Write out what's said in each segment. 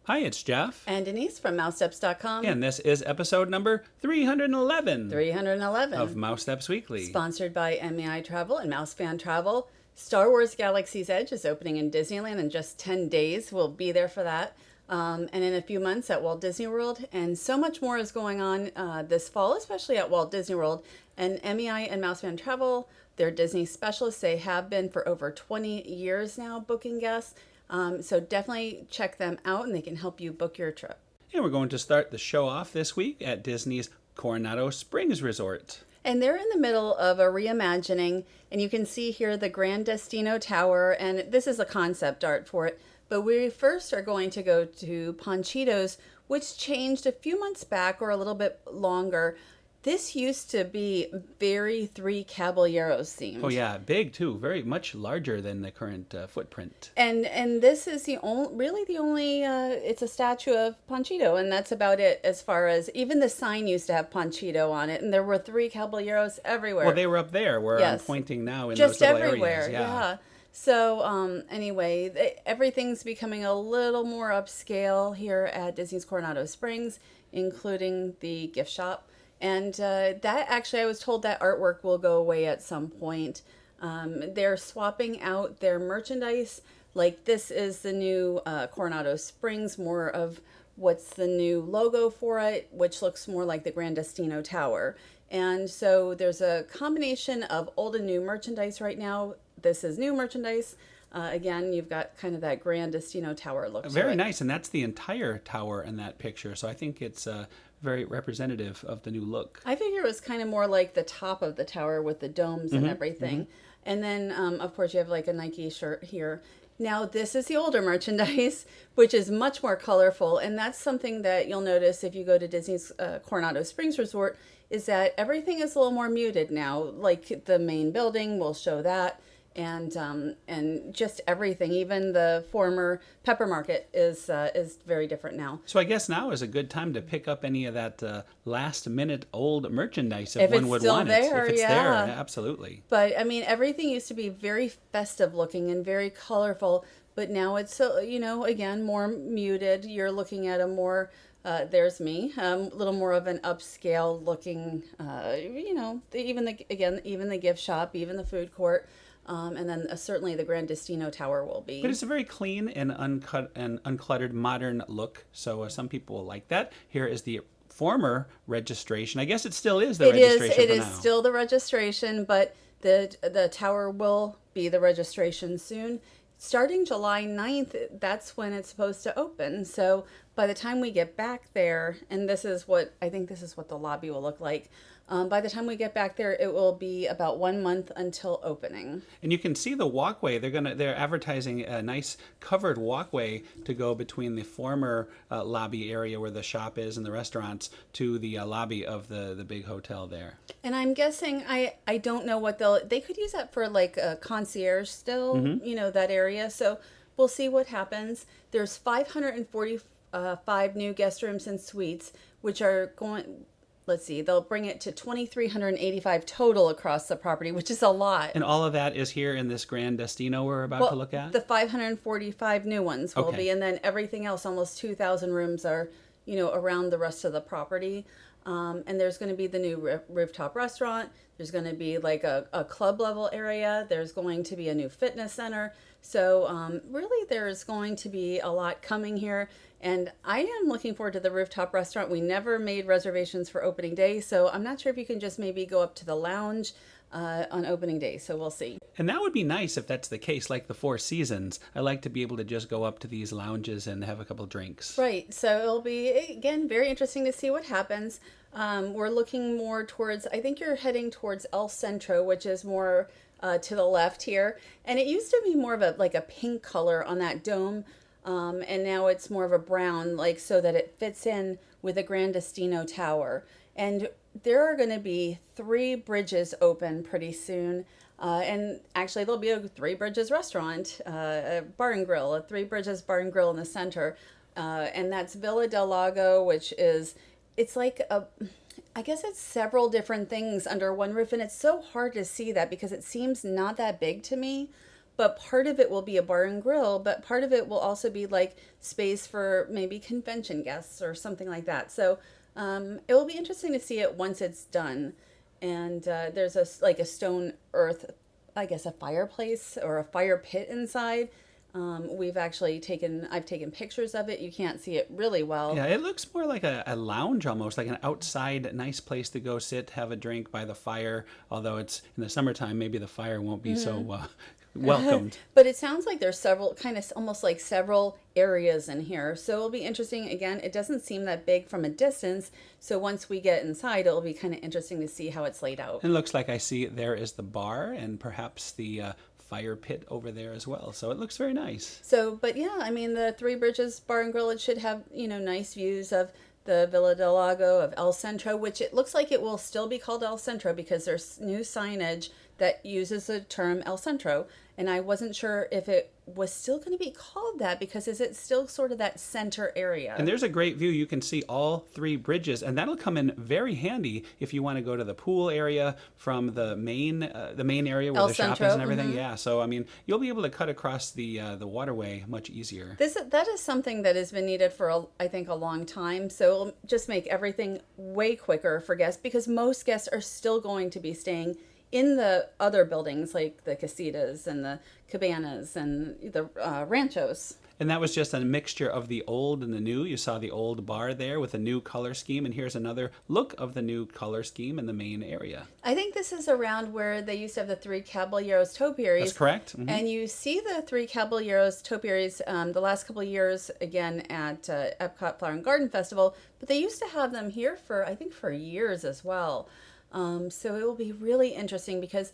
Hi, it's Jeff. And Denise from Mousesteps.com. And this is episode number 311. 311. Of Mousesteps Weekly. Sponsored by MEI Travel and Mouse Fan Travel. Star Wars Galaxy's Edge is opening in Disneyland in just 10 days. We'll be there for that. And in a few months at Walt Disney World. And so much more is going on this fall, especially at Walt Disney World. And MEI and Mouse Fan Travel, they're Disney specialists. They have been for over 20 years now booking guests. So definitely check them out and they can help you book your trip. And we're going to start the show off this week at Disney's Coronado Springs Resort. And they're in the middle of a reimagining, and you can see here the Grand Destino Tower, and this is a concept art for it. But we first are going to go to Panchitos, which changed a few months back or a little bit longer. This used to be very Three Caballeros themed. Oh yeah, big too, very much larger than the current footprint. And this is the only it's a statue of Panchito, and that's about it as far as, even the sign used to have Panchito on it, and there were Three Caballeros everywhere. Well, they were up there where I'm pointing now in just those little everywhere, areas. Yeah. So anyway, everything's becoming a little more upscale here at Disney's Coronado Springs, including the gift shop. And that actually, I was told that artwork will go away at some point. They're swapping out their merchandise. Like, this is the new Coronado Springs, more of what's the new logo for it, which looks more like the Grand Destino Tower. And so there's a combination of old and new merchandise right now. This is new merchandise. Again, you've got kind of that Grand Destino Tower look. Very nice, and that's the entire tower in that picture. So I think it's very representative of the new look. I figure it was kind of more like the top of the tower with the domes and everything. Mm-hmm. And then, of course, you have like a Nike shirt here. Now, this is the older merchandise, which is much more colorful. And that's something that you'll notice if you go to Disney's Coronado Springs Resort, is that everything is a little more muted now. Like, the main building will show that. And just everything, even the former Pepper Market is very different now. So I guess now is a good time to pick up any of that last minute old merchandise if one would want it. If it's there, absolutely. But I mean, everything used to be very festive looking and very colorful, but now it's again, more muted. You're looking at a more there's me, a little more of an upscale looking, even the gift shop, even the food court. And then certainly the Grand Destino Tower will be. But it's a very clean and uncut and uncluttered modern look. So some people will like that. Here is the former registration. I guess it still is the registration. It is still the registration, but the tower will be the registration soon. Starting July 9th, that's when it's supposed to open. So by the time we get back there, and this is what the lobby will look like. By the time we get back there, it will be about 1 month until opening. And you can see the walkway. They're advertising a nice covered walkway to go between the former lobby area where the shop is and the restaurants to the lobby of the big hotel there. And I'm guessing, I don't know what they could use that for, like a concierge still, that area. So we'll see what happens. There's 545 new guest rooms and suites, which are going. Let's see, they'll bring it to 2,385 total across the property, which is a lot. And all of that is here in this Grand Destino we're about to look at? The 545 new ones will be, and then everything else, almost 2,000 rooms are, around the rest of the property. And there's going to be the new rooftop restaurant. There's going to be like a club level area. There's going to be a new fitness center. So really there's going to be a lot coming here. And I am looking forward to the rooftop restaurant. We never made reservations for opening day, so I'm not sure if you can just maybe go up to the lounge on opening day, so we'll see. And that would be nice if that's the case, like the Four Seasons. I like to be able to just go up to these lounges and have a couple drinks. Right, so it'll be, again, very interesting to see what happens. We're looking more towards, I think you're heading towards El Centro, which is more to the left here. And it used to be more of a pink color on that dome. And now it's more of a brown, so that it fits in with the Grand Destino Tower. And there are going to be 3 bridges open pretty soon. And actually, there'll be a 3 Bridges restaurant, a bar and grill, a 3 Bridges bar and grill in the center. And that's Villa del Lago, which is, it's like I guess it's several different things under one roof. And it's so hard to see that because it seems not that big to me. but part of it will be a bar and grill, but part of it will also be like space for maybe convention guests or something like that. So it will be interesting to see it once it's done. And there's a stone earth, I guess a fireplace or a fire pit inside. I've taken pictures of it. You can't see it really well. Yeah, it looks more like a lounge almost, like an outside nice place to go sit, have a drink by the fire. Although it's in the summertime, maybe the fire won't be so welcomed. But it sounds like there's several, kind of almost like several areas in here. So it'll be interesting. Again, it doesn't seem that big from a distance. So once we get inside, it'll be kind of interesting to see how it's laid out. It looks like I see there is the bar and perhaps the fire pit over there as well. So it looks very nice. So, but yeah, I mean, the Three Bridges Bar and Grill, it should have, nice views of the Villa del Lago, of El Centro, which it looks like it will still be called El Centro because there's new signage that uses the term El Centro. And I wasn't sure if it was still going to be called that because is it still sort of that center area? And there's a great view. You can see all three bridges, and that'll come in very handy if you want to go to the pool area from the main area where El the shop Centro, is and everything. Yeah, so I mean, you'll be able to cut across the waterway much easier. That is something that has been needed for I think a long time. So it'll just make everything way quicker for guests because most guests are still going to be staying in the other buildings like the casitas and the cabanas and the ranchos. And that was just a mixture of the old and the new. You saw the old bar there with a new color scheme, and here's another look of the new color scheme in the main area. I think this is around where they used to have the three Caballeros topiaries. That's correct. Mm-hmm. And you see the three Caballeros topiaries the last couple of years, again, at Epcot Flower and Garden Festival, but they used to have them here for years as well. So it will be really interesting because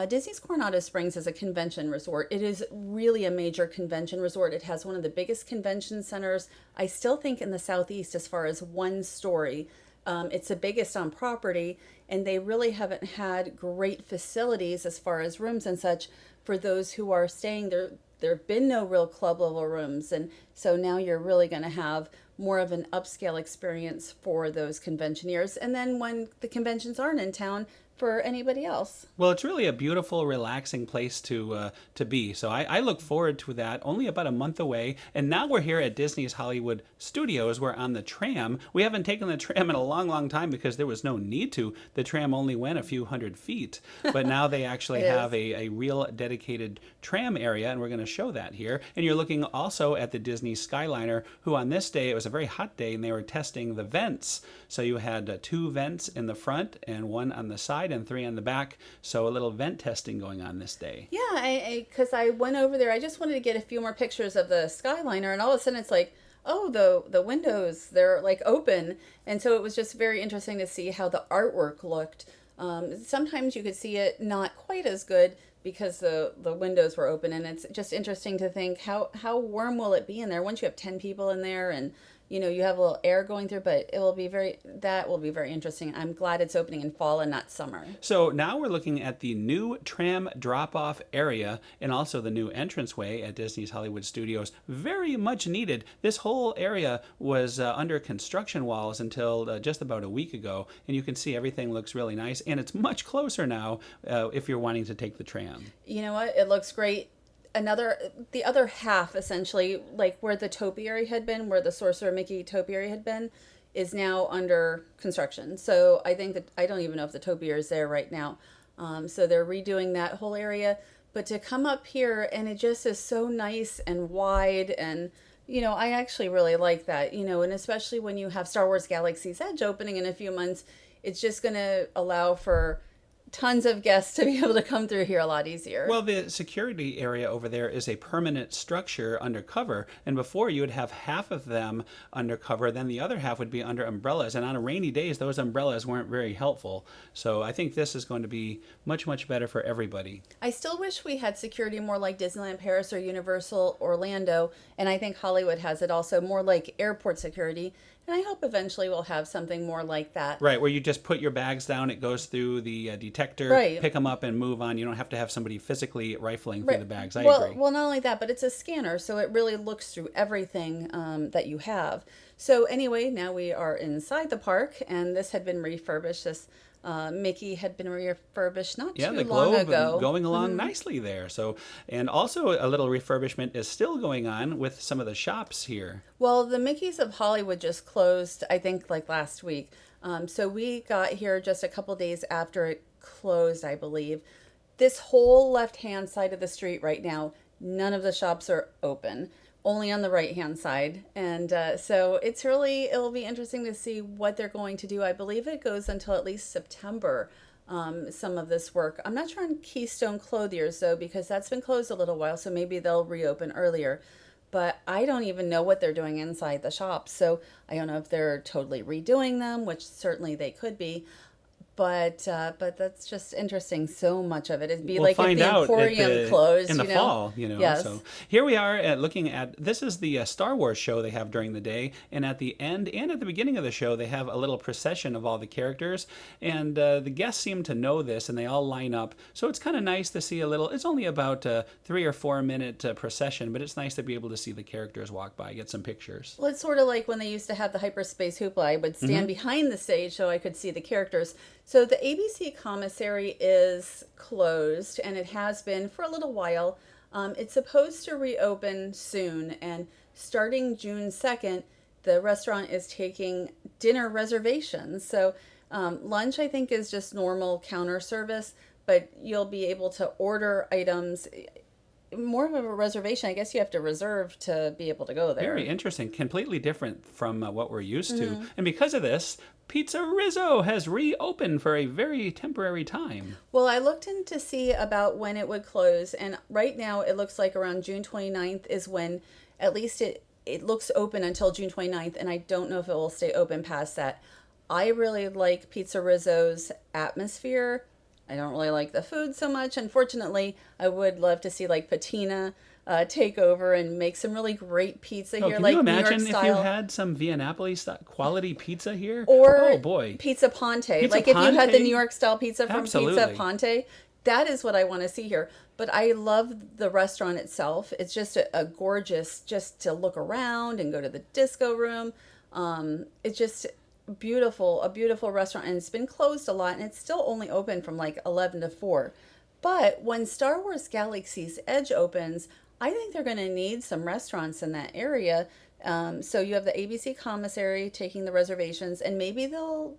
Disney's Coronado Springs is a convention resort. It is really a major convention resort. It has one of the biggest convention centers, I still think, in the Southeast as far as one story. It's the biggest on property, and they really haven't had great facilities as far as rooms and such for those who are staying there. There have been no real club level rooms, and so now you're really going to have more of an upscale experience for those conventioneers. And then when the conventions aren't in town, for anybody else. Well, it's really a beautiful, relaxing place to be. So I look forward to that. Only about a month away. And now we're here at Disney's Hollywood Studios. We're on the tram. We haven't taken the tram in a long, long time because there was no need to. The tram only went a few hundred feet. But now they actually have a real dedicated tram area, and we're going to show that here. And you're looking also at the Disney Skyliner, who on this day, it was a very hot day, and they were testing the vents. So you had 2 vents in the front and 1 on the side and 3 on the back. So a little vent testing going on this day. Yeah, because I went over there. I just wanted to get a few more pictures of the Skyliner, and all of a sudden it's like, oh, the windows, they're like open. And so it was just very interesting to see how the artwork looked. Sometimes you could see it not quite as good because the windows were open, and it's just interesting to think how warm will it be in there once you have 10 people in there, and you have a little air going through, but that will be very interesting. I'm glad it's opening in fall and not summer. So now we're looking at the new tram drop-off area and also the new entranceway at Disney's Hollywood Studios. Very much needed. This whole area was under construction walls until just about a week ago, and you can see everything looks really nice, and it's much closer now if you're wanting to take the tram. You know what? It looks great. The other half, essentially, like where the topiary had been, where the Sorcerer Mickey topiary had been, is now under construction. So I think that, I don't even know if the topiary is there right now. So they're redoing that whole area. But to come up here, and it just is so nice and wide, and I actually really like that, and especially when you have Star Wars Galaxy's Edge opening in a few months, it's just going to allow for tons of guests to be able to come through here a lot easier. Well, the security area over there is a permanent structure undercover, and before you would have half of them undercover, then the other half would be under umbrellas, and on rainy days those umbrellas weren't very helpful. So I think this is going to be much, much better for everybody. I still wish we had security more like Disneyland Paris or Universal Orlando, and I think Hollywood has it also, more like airport security. And I hope eventually we'll have something more like that. Right, where you just put your bags down, it goes through the detection detector, Right. pick them up and move on. You don't have to have somebody physically rifling through Right. the bags. I well, agree. well, not only that, but it's a scanner, so it really looks through everything that you have. So anyway, now we are inside the park, and this had been refurbished. This Mickey had been refurbished not Yeah, too the long globe ago. going along nicely there. So, and also a little refurbishment is still going on with some of the shops here. Well, the Mickey's of Hollywood just closed, I think, like last week. So we got here just a couple days after it closed, I believe. This whole left-hand side of the street right now, none of the shops are open, only on the right-hand side. And so it'll be interesting to see what they're going to do. I believe it goes until at least September, some of this work. I'm not sure on Keystone Clothiers, though, because that's been closed a little while, so maybe they'll reopen earlier. But I don't even know what they're doing inside the shops. So I don't know if they're totally redoing them, which certainly they could be. But that's just interesting. So much of it. It'd be We'll like if find the out Emporium closed in the you know? fall, Yes. So here we are looking at, this is the Star Wars show they have during the day, and at the end and at the beginning of the show they have a little procession of all the characters, and the guests seem to know this, and they all line up. So it's kind of nice to see a little. It's only about a 3 or 4 minute procession, but it's nice to be able to see the characters walk by, get some pictures. Well, it's sort of like when they used to have the hyperspace hoopla. I would stand behind the stage so I could see the characters. So the ABC Commissary is closed, and it has been for a little while. It's supposed to reopen soon, and starting June 2nd, the restaurant is taking dinner reservations. So lunch, I think, is just normal counter service, but you'll be able to order items. More of a reservation. I guess you have to reserve to be able to go there. Very interesting. Completely different from what we're used to. And because of this, PizzeRizzo has reopened for a very temporary time. Well, I looked in to see about when it would close, and right now it looks like around June 29th is when at least it looks open until June 29th, and I don't know if it will stay open past that. I really like PizzeRizzo's atmosphere. I don't really like the food so much. Unfortunately, I would love to see like Patina take over and make some really great pizza here, Can like you New York imagine if you style. had some Via Napoli quality pizza here? Or oh boy, Pizza Ponte. Pizza Like if you had the Ponte? New York style pizza from Absolutely. Pizza Ponte, that is what I want to see here. But I love the restaurant itself. It's just a gorgeous, just to look around and go to the disco room. It's just a beautiful restaurant, and it's been closed a lot, and it's still only open from like 11 to 4. But when Star Wars Galaxy's Edge opens, I think they're going to need some restaurants in that area. So you have the ABC Commissary taking the reservations, and maybe they'll,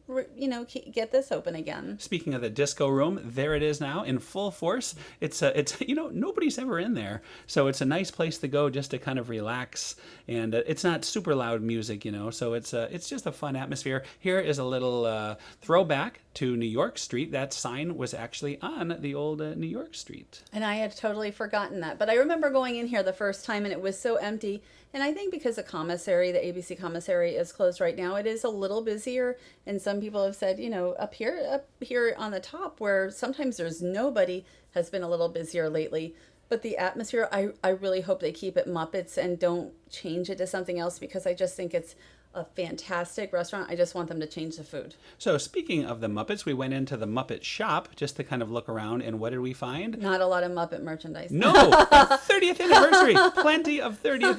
get this open again. Speaking of the disco room, there it is now in full force. It's nobody's ever in there, so it's a nice place to go just to kind of relax, and it's not super loud music, so it's just a fun atmosphere. Here is a little throwback to New York Street. That sign was actually on the old New York Street. And I had totally forgotten that, but I remember going in here the first time, and it was so empty. And I think because the commissary, the ABC Commissary, is closed right now, it is a little busier. And some people have said, up here on the top, where sometimes there's nobody, has been a little busier lately. But the atmosphere, I really hope they keep it Muppets and don't change it to something else, because I just think it's a fantastic restaurant. I just want them to change the food. So speaking of the Muppets, we went into the Muppet Shop just to kind of look around, and what did we find? Not a lot of Muppet merchandise. No, 30th anniversary. Plenty of 30th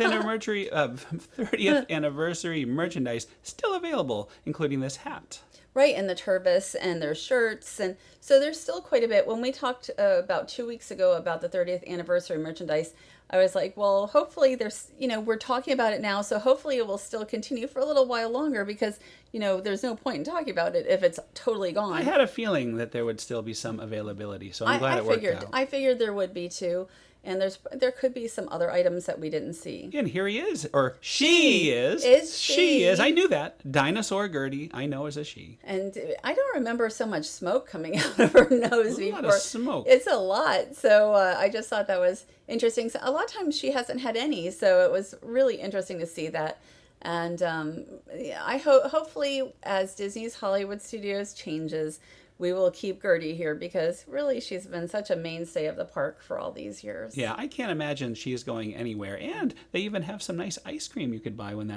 anniversary merchandise still available, including this hat. Right, and the turbis and their shirts. And so there's still quite a bit. When we talked about 2 weeks ago about the 30th anniversary merchandise, I was like, well, hopefully there's, we're talking about it now, so hopefully it will still continue for a little while longer, because, there's no point in talking about it if it's totally gone. I had a feeling that there would still be some availability, so I'm glad it worked out. I figured there would be too. And there could be some other items that we didn't see. And here he is, or she is. She is. I knew that. Dinosaur Gertie, I know is a she. And I don't remember so much smoke coming out of her nose before. A lot of smoke. It's a lot. So I just thought that was interesting. So a lot of times she hasn't had any, so it was really interesting to see that. And I hopefully as Disney's Hollywood Studios changes, we will keep Gertie here because really she's been such a mainstay of the park for all these years. Yeah, I can't imagine she's going anywhere. And they even have some nice ice cream you could buy when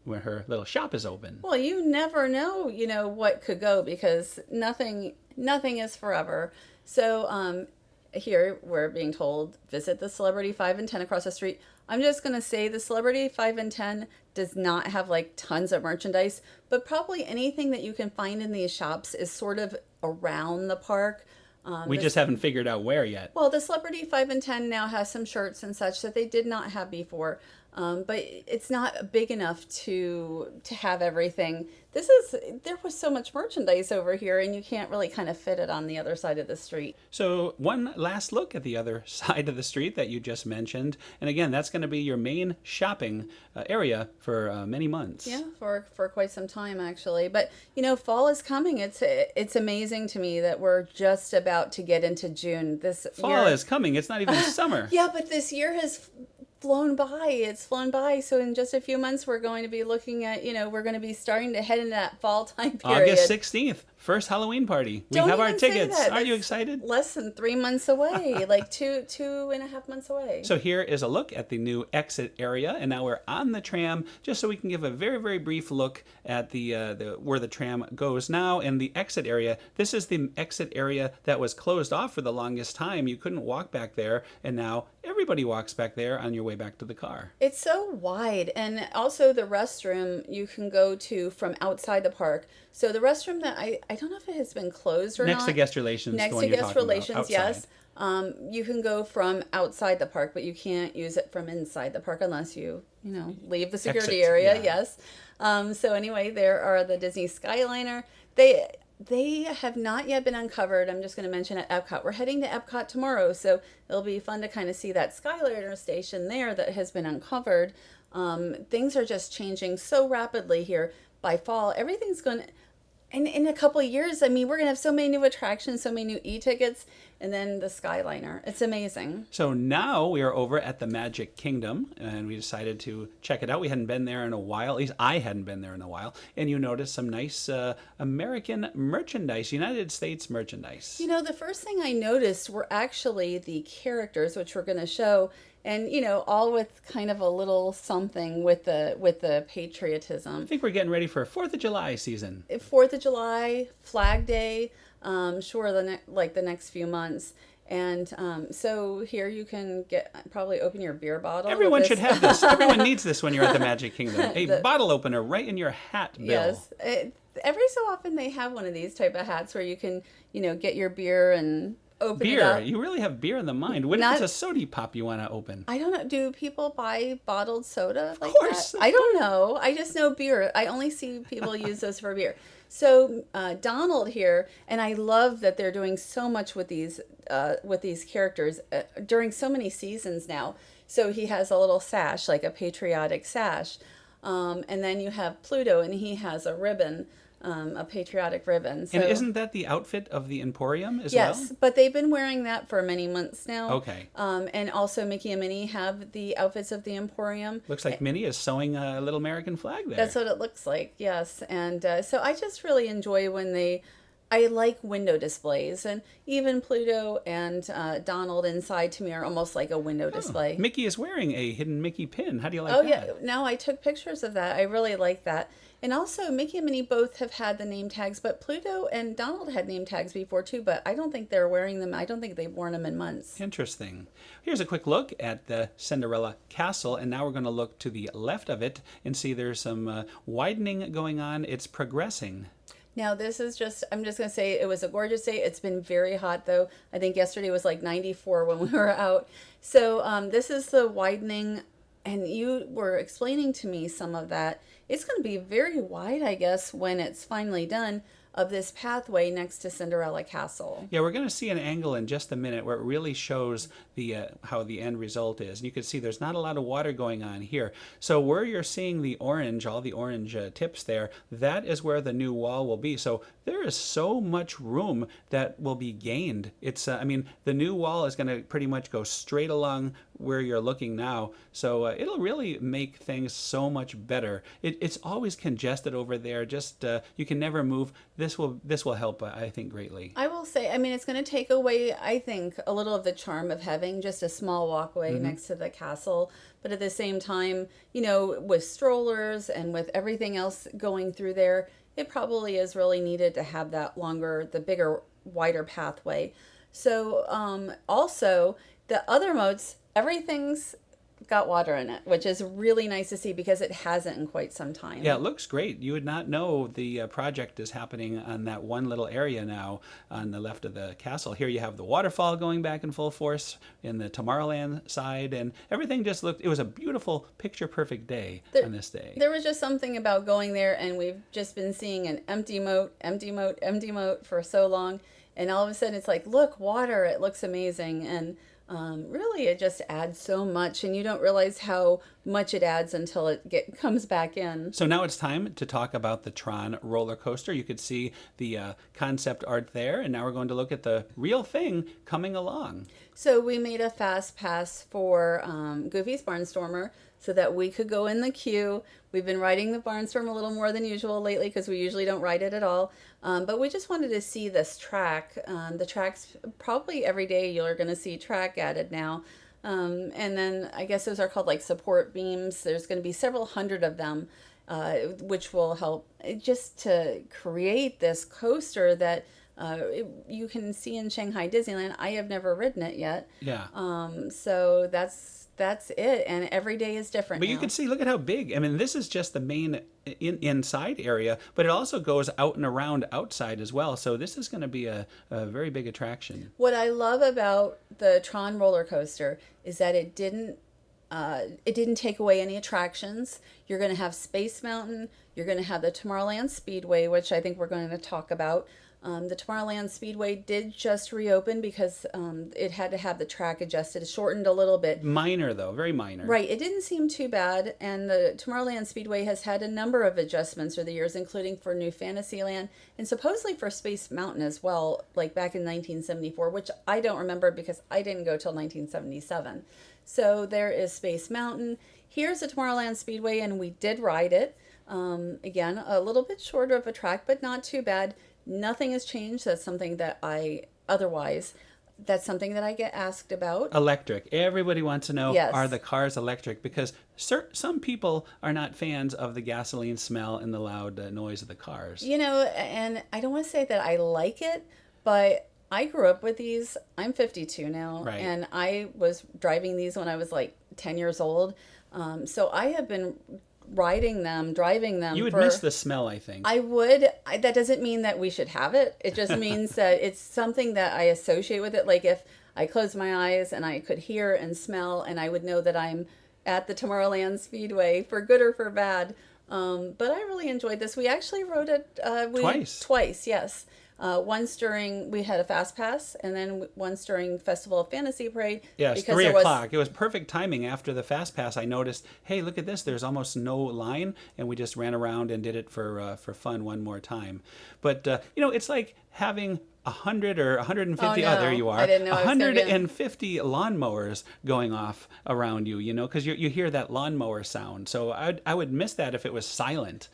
when her little shop is open. Well, you never know, what could go because nothing is forever. So here we're being told visit the Celebrity 5 and 10 across the street. I'm just going to say the Celebrity 5 and 10 does not have like tons of merchandise, but probably anything that you can find in these shops is sort of around the park. We just haven't figured out where yet. Well, the Celebrity 5 and 10 now has some shirts and such that they did not have before, but it's not big enough to have everything. There was so much merchandise over here, and you can't really kind of fit it on the other side of the street. So one last look at the other side of the street that you just mentioned. And again, that's going to be your main shopping area for many months. Yeah, for quite some time, actually. But, fall is coming. It's amazing to me that we're just about to get into June. Fall is coming. It's not even summer. Yeah, but this year has flown by. It's flown by. So in just a few months, we're going to be looking at, we're going to be starting to head into that fall time period. August 16th, first Halloween party. We have our tickets. Aren't you excited? Less than 3 months away, like two and a half months away. So here is a look at the new exit area. And now we're on the tram, just so we can give a very, very brief look at the where the tram goes now. And the exit area, this is the exit area that was closed off for the longest time. You couldn't walk back there. And now everybody walks back there on your way back to the car. It's so wide. And also the restroom you can go to from outside the park. So the restroom that I don't know if it has been closed or not. Next to guest relations. Next to guest relations, yes. You can go from outside the park, but you can't use it from inside the park unless you leave the security area. Yeah. Yes. So anyway, there are the Disney Skyliner. They have not yet been uncovered. I'm just going to mention at Epcot. We're heading to Epcot tomorrow, so it'll be fun to kind of see that Skyliner station there that has been uncovered. Things are just changing so rapidly here. By fall, everything's going to... And in a couple of years, we're going to have so many new attractions, so many new e-tickets, and then the Skyliner. It's amazing. So now we are over at the Magic Kingdom, and we decided to check it out. We hadn't been there in a while. At least I hadn't been there in a while. And you noticed some nice American merchandise, United States merchandise. The first thing I noticed were actually the characters, which we're going to show. And, all with kind of a little something with the patriotism. I think we're getting ready for 4th of July season. 4th of July, Flag Day, the next few months. And so here you can probably open your beer bottle. Everyone should have this. Everyone needs this when you're at the Magic Kingdom. A bottle opener right in your hat, Bill. Yes. Every so often they have one of these type of hats where you can, get your beer and... open beer. It up. You really have beer in the mind. What if it's a soda pop you want to open? I don't know. Do people buy bottled soda like of course. that? I don't know. I just know beer. I only see people use those for beer. So Donald here, and I love that they're doing so much with these characters during so many seasons now. So he has a little sash, like a patriotic sash, and then you have Pluto, and he has a ribbon. A patriotic ribbon. So, and isn't that the outfit of the Emporium as well? Yes, but they've been wearing that for many months now. Okay. And also Mickey and Minnie have the outfits of the Emporium. Looks like Minnie is sewing a little American flag there. That's what it looks like, yes. And so I just really enjoy when I like window displays, and even Pluto and Donald inside to me are almost like a window display. Mickey is wearing a hidden Mickey pin. How do you like that? Oh, yeah. No, I took pictures of that. I really like that. And also, Mickey and Minnie both have had the name tags, but Pluto and Donald had name tags before too, but I don't think they're wearing them. I don't think they've worn them in months. Interesting. Here's a quick look at the Cinderella Castle, and now we're going to look to the left of it and see there's some widening going on. It's progressing. Now, this is I'm just going to say it was a gorgeous day. It's been very hot, though. I think yesterday was like 94 when we were out. So this is the widening, and you were explaining to me some of that. It's going to be very wide, I guess, when it's finally done, of this pathway next to Cinderella Castle. Yeah, we're going to see an angle in just a minute where it really shows the how the end result is. And you can see there's not a lot of water going on here. So where you're seeing the orange, all the orange tips there, that is where the new wall will be. So there is so much room that will be gained. It's, the new wall is going to pretty much go straight along where you're looking now. So it'll really make things so much better. It's always congested over there. Just you can never move. this will help, I think, greatly. I will say, I mean, it's going to take away, I think, a little of the charm of having just a small walkway next to the castle. But at the same time, you know, with strollers and with everything else going through there, it probably is really needed to have that longer, the bigger, wider pathway. So also, the other moats, everything's got water in it, which is really nice to see because it hasn't in quite some time. Yeah, it looks great. You would not know the project is happening on that one little area now on the left of the castle. Here you have the waterfall going back in full force in the Tomorrowland side, and everything just looked, it was a beautiful, picture-perfect day on this day. There was just something about going there, and we've just been seeing an empty moat, empty moat, empty moat for so long, and all of a sudden it's like, look, water, it looks amazing, and really, it just adds so much, and you don't realize how much it adds until it comes back in. So now it's time to talk about the Tron Rollercoaster. You could see the concept art there, and now we're going to look at the real thing coming along. So we made a fast pass for Goofy's Barnstormer so that we could go in the queue. We've been riding the Barnstorm a little more than usual lately because we usually don't ride it at all. But we just wanted to see this track. The tracks, probably every day you're going to see track added now. And then I guess those are called like support beams. There's going to be several hundred of them, which will help just to create this coaster that you can see in Shanghai Disneyland. I have never ridden it yet. Yeah. So that's it, and every day is different. But you can see, look at how big. I mean, this is just the main inside area, but it also goes out and around outside as well. So this is going to be a very big attraction. What I love about the Tron roller coaster is that it didn't take away any attractions. You're going to have Space Mountain. You're going to have the Tomorrowland Speedway, which I think we're going to talk about. The Tomorrowland Speedway did just reopen because it had to have the track adjusted, shortened a little bit. Minor, though, very minor. Right, it didn't seem too bad, and the Tomorrowland Speedway has had a number of adjustments through the years, including for New Fantasyland and supposedly for Space Mountain as well, like back in 1974, which I don't remember because I didn't go till 1977. So there is Space Mountain. Here's the Tomorrowland Speedway, and we did ride it. Again, a little bit shorter of a track, but not too bad. Nothing has changed. That's something that that's something that I get asked about. Electric. Everybody wants to know, Yes. Are the cars electric? Because some people are not fans of the gasoline smell and the loud noise of the cars. You know, and I don't want to say that I like it, but I grew up with these. I'm 52 now, Right. and I was driving these when I was like 10 years old. So I have been driving them. You would miss the smell, I think. I would. That doesn't mean that we should have it. It just means that it's something that I associate with it. Like if I closed my eyes and I could hear and smell, and I would know that I'm at the Tomorrowland Speedway for good or for bad. But I really enjoyed this. We actually rode it twice, yes. Once during, we had a fast pass, and then once during Festival of Fantasy Parade. Yes, 3 o'clock. It was perfect timing. After the fast pass, I noticed, hey, look at this. There's almost no line, and we just ran around and did it for fun one more time. But, it's like having 100 or 150, Oh, no. There you are. I didn't know I was gonna be 150 lawnmowers going off around you, because you hear that lawnmower sound. So I would miss that if it was silent,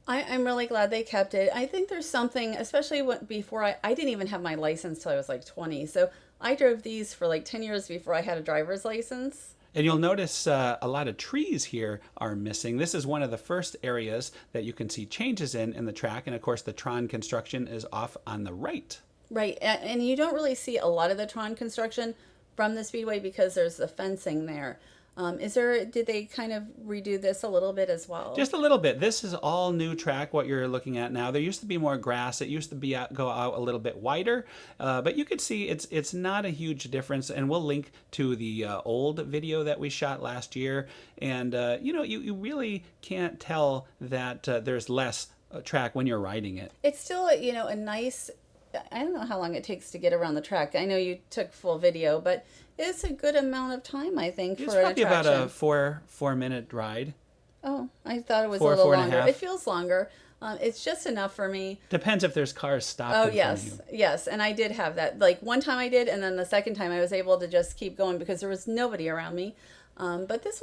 I'm really glad they kept it. I think there's something, especially before I didn't even have my license till I was like 20. So I drove these for like 10 years before I had a driver's license. And you'll notice a lot of trees here are missing. This is one of the first areas that you can see changes in the track. And of course, the Tron construction is off on the right. Right. And you don't really see a lot of the Tron construction from the Speedway because there's the fencing there. Did they kind of redo this a little bit as well? Just a little bit. This is all new track, what you're looking at now. There used to be more grass. It used to be go out a little bit wider. But you could see it's not a huge difference. And we'll link to the old video that we shot last year. And, you really can't tell that there's less track when you're riding it. It's still, a nice... I don't know how long it takes to get around the track. I know you took full video, but it's a good amount of time, I think, for an attraction. It's probably about a 4-minute ride. Oh, I thought it was a 4 little and a longer. half. It feels longer. It's just enough for me. Depends if there's cars stopped. Oh, in yes. front of you. Yes, and I did have that. Like, one time I did, and then the second time I was able to just keep going because there was nobody around me. But this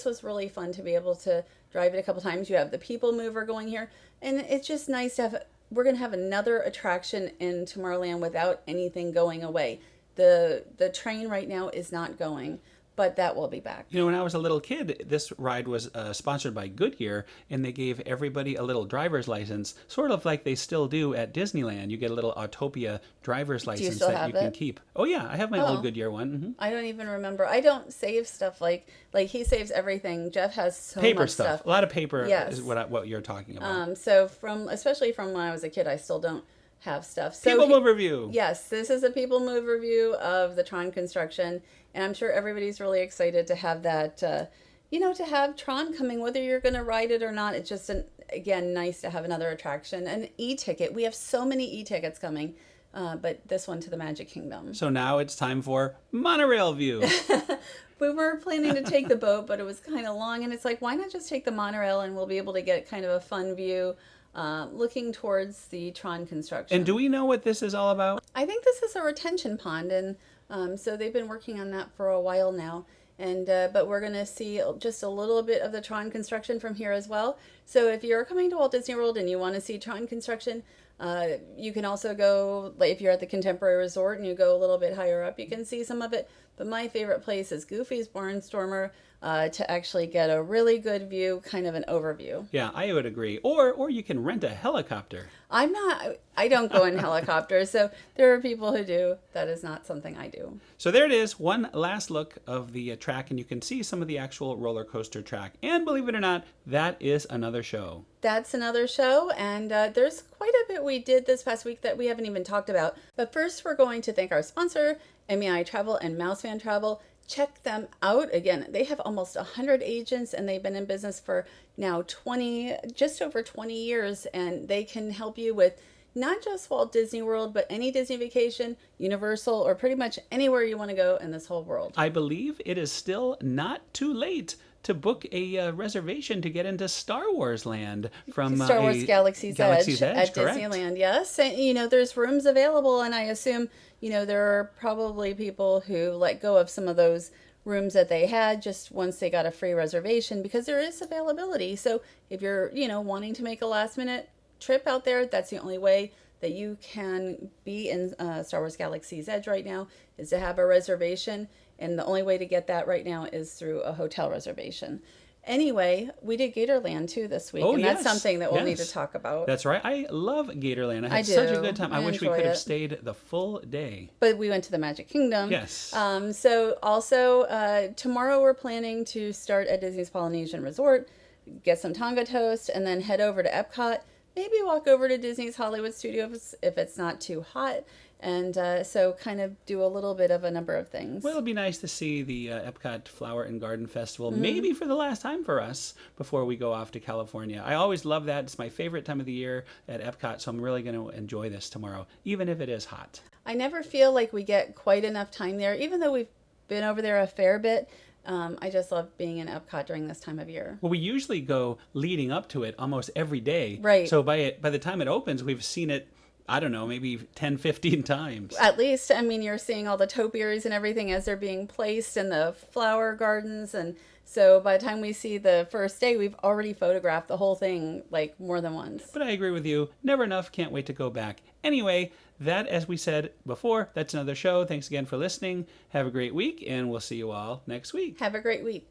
was really fun to be able to drive it a couple times. You have the people mover going here, and it's just nice to have we're going to have another attraction in Tomorrowland without anything going away. The train right now is not going, but that will be back. You know, when I was a little kid, this ride was sponsored by Goodyear, and they gave everybody a little driver's license, sort of like they still do at Disneyland. You get a little Autopia driver's license still that have you can it? keep. Oh yeah, I have my old Goodyear one. Mm-hmm. I don't even remember. I don't save stuff like he saves everything. Jeff has so Paper much stuff. A lot of paper Yes. is what you're talking about. So especially from when I was a kid, I still don't have stuff. So People Move review. Yes, this is a People Move review of the Tron construction, and I'm sure everybody's really excited to have that. To have Tron coming, whether you're going to ride it or not. It's just again nice to have another attraction. An e-ticket. We have so many e-tickets coming, but this one to the Magic Kingdom. So now it's time for monorail view. We were planning to take the boat, but it was kind of long, and it's like, why not just take the monorail, and we'll be able to get kind of a fun view. Looking towards the Tron construction. And do we know what this is all about? I think this is a retention pond, and so they've been working on that for a while now. And but we're going to see just a little bit of the Tron construction from here as well. So if you're coming to Walt Disney World and you want to see Tron construction, you can also go, like if you're at the Contemporary Resort and you go a little bit higher up, you can see some of it. But my favorite place is Goofy's Barnstormer to actually get a really good view, kind of an overview. Yeah, I would agree. Or you can rent a helicopter. I don't go in helicopters, so there are people who do. That is not something I do. So there it is, one last look of the track, and you can see some of the actual roller coaster track. And believe it or not, that is another show. That's another show, and there's quite a bit we did this past week that we haven't even talked about. But first, we're going to thank our sponsor, MEI Travel and Mousefan Travel. Check them out. Again, they have almost 100 agents, and they've been in business for now just over 20 years, and they can help you with not just Walt Disney World, but any Disney vacation, Universal, or pretty much anywhere you want to go in this whole world. I believe it is still not too late to book a reservation to get into Star Wars Land from Star Wars Galaxy's Edge at correct. Disneyland. Yes, and there's rooms available, and I assume there are probably people who let go of some of those rooms that they had just once they got a free reservation, because there is availability. So if you're wanting to make a last minute trip out there, that's the only way that you can be in Star Wars Galaxy's Edge right now, is to have a reservation. And the only way to get that right now is through a hotel reservation. Anyway, we did Gatorland too this week, and that's something that we'll need to talk about. That's right. I love Gatorland. I had do. such a good time. I wish we could have it. stayed the full day. But we went to the Magic Kingdom. Yes. So also tomorrow we're planning to start at Disney's Polynesian Resort, get some Tonga toast, and then head over to Epcot. Maybe walk over to Disney's Hollywood Studios if it's not too hot. And so kind of do a little bit of a number of things. Well, it'll be nice to see the Epcot Flower and Garden Festival, maybe for the last time for us before we go off to California. I always love that. It's my favorite time of the year at Epcot, so I'm really going to enjoy this tomorrow, even if it is hot. I never feel like we get quite enough time there, even though we've been over there a fair bit. I just love being in Epcot during this time of year. Well, we usually go leading up to it almost every day. Right. So by the time it opens, we've seen it, I don't know, maybe 10, 15 times. At least, you're seeing all the topiaries and everything as they're being placed in the flower gardens. And so by the time we see the first day, we've already photographed the whole thing like more than once. But I agree with you. Never enough. Can't wait to go back. Anyway, that, as we said before, that's another show. Thanks again for listening. Have a great week, and we'll see you all next week. Have a great week.